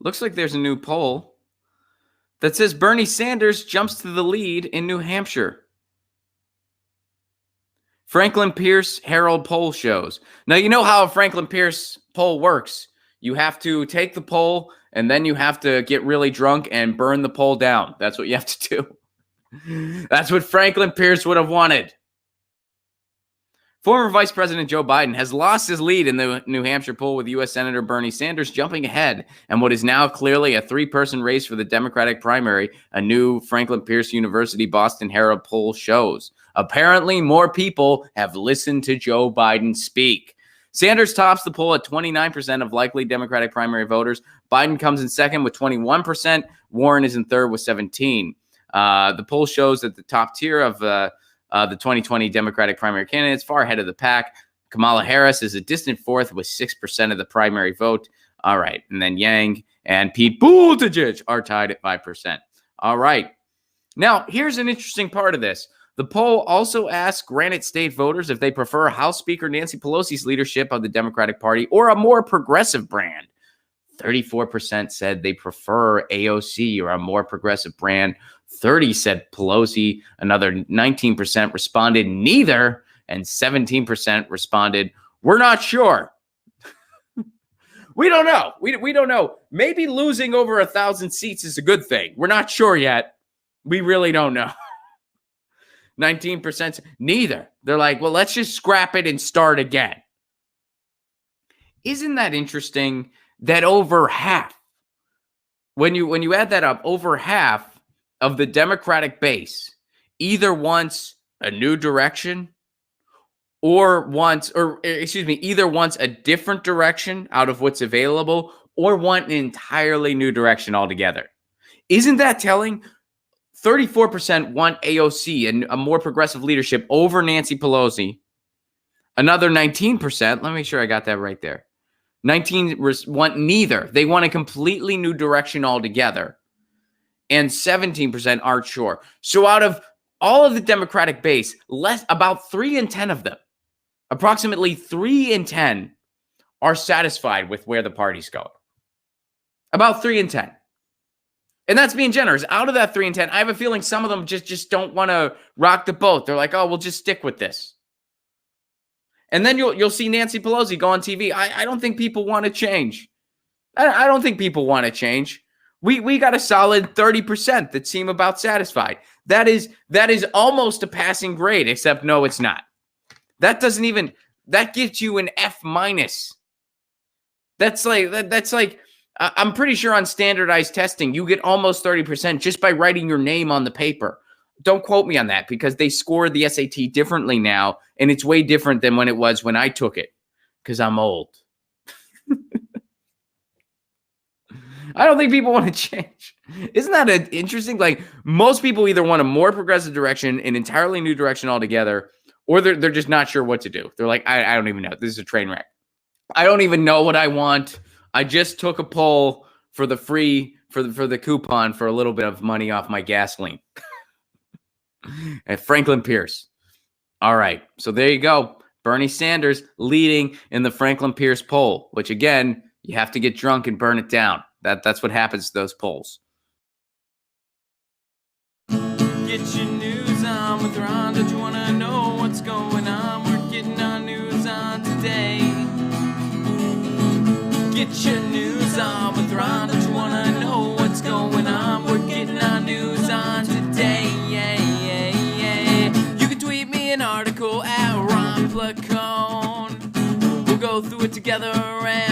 Looks like there's a new poll that says Bernie Sanders jumps to the lead in New Hampshire. Franklin Pierce Herald poll shows. Now, you know how a Franklin Pierce poll works. You have to take the poll, and then you have to get really drunk and burn the poll down. That's what you have to do. That's what Franklin Pierce would have wanted. Former Vice President Joe Biden has lost his lead in the New Hampshire poll, with U.S. Senator Bernie Sanders jumping ahead and what is now clearly a three-person race for the Democratic primary, a new Franklin Pierce University Boston Herald poll shows. Apparently, more people have listened to Joe Biden speak. Sanders tops the poll at 29% of likely Democratic primary voters. Biden comes in second with 21%. Warren is in third with 17%. The poll shows that the top tier of the 2020 Democratic primary candidates far ahead of the pack. Kamala Harris is a distant fourth with 6% of the primary vote. All right. And then Yang and Pete Buttigieg are tied at 5%. All right. Now, here's an interesting part of this. The poll also asked Granite State voters if they prefer House Speaker Nancy Pelosi's leadership of the Democratic Party or a more progressive brand. 34% said they prefer AOC or a more progressive brand. 30% said Pelosi. Another 19% responded neither, and 17% responded, we're not sure. We don't know. We don't know. Maybe losing over 1,000 seats is a good thing. We're not sure yet. We really don't know. 19% neither. They're like, well, let's just scrap it and start again. Isn't that interesting that over half, when you add that up, over half of the Democratic base either wants a new direction either wants a different direction out of what's available or want an entirely new direction altogether. Isn't that telling? 34% want AOC and a more progressive leadership over Nancy Pelosi. Another 19%, let me make sure I got that right there. 19% want neither. They want a completely new direction altogether. And 17% aren't sure. So out of all of the Democratic base, about 3 in 10 of them, approximately 3 in 10 are satisfied with where the party's going. About 3 in 10. And that's being generous. Out of that 3 in 10, I have a feeling some of them just don't want to rock the boat. They're like, oh, we'll just stick with this. And then you'll see Nancy Pelosi go on TV. I don't think people want to change. I don't think people want to change. We got a solid 30% that seem about satisfied. That is almost a passing grade, except no, it's not. That gives you an F-. That's like I'm pretty sure on standardized testing, you get almost 30% just by writing your name on the paper. Don't quote me on that because they score the SAT differently now, and it's way different than when it was when I took it because I'm old. I don't think people want to change. Isn't that interesting? Like, most people either want a more progressive direction, an entirely new direction altogether, or they're just not sure what to do. They're like, I don't even know. This is a train wreck. I don't even know what I want. I just took a poll for the coupon for a little bit of money off my gasoline. At Franklin Pierce. All right. So there you go. Bernie Sanders leading in the Franklin Pierce poll, which again, you have to get drunk and burn it down. That's what happens to those polls. Get your news on with Ron. Don't you want to know what's going on? We're getting our news on today. Get your news on with Ron. Don't you want to know what's going on? We're getting our news on today. You can tweet me an article at Ron Placone. We'll go through it together and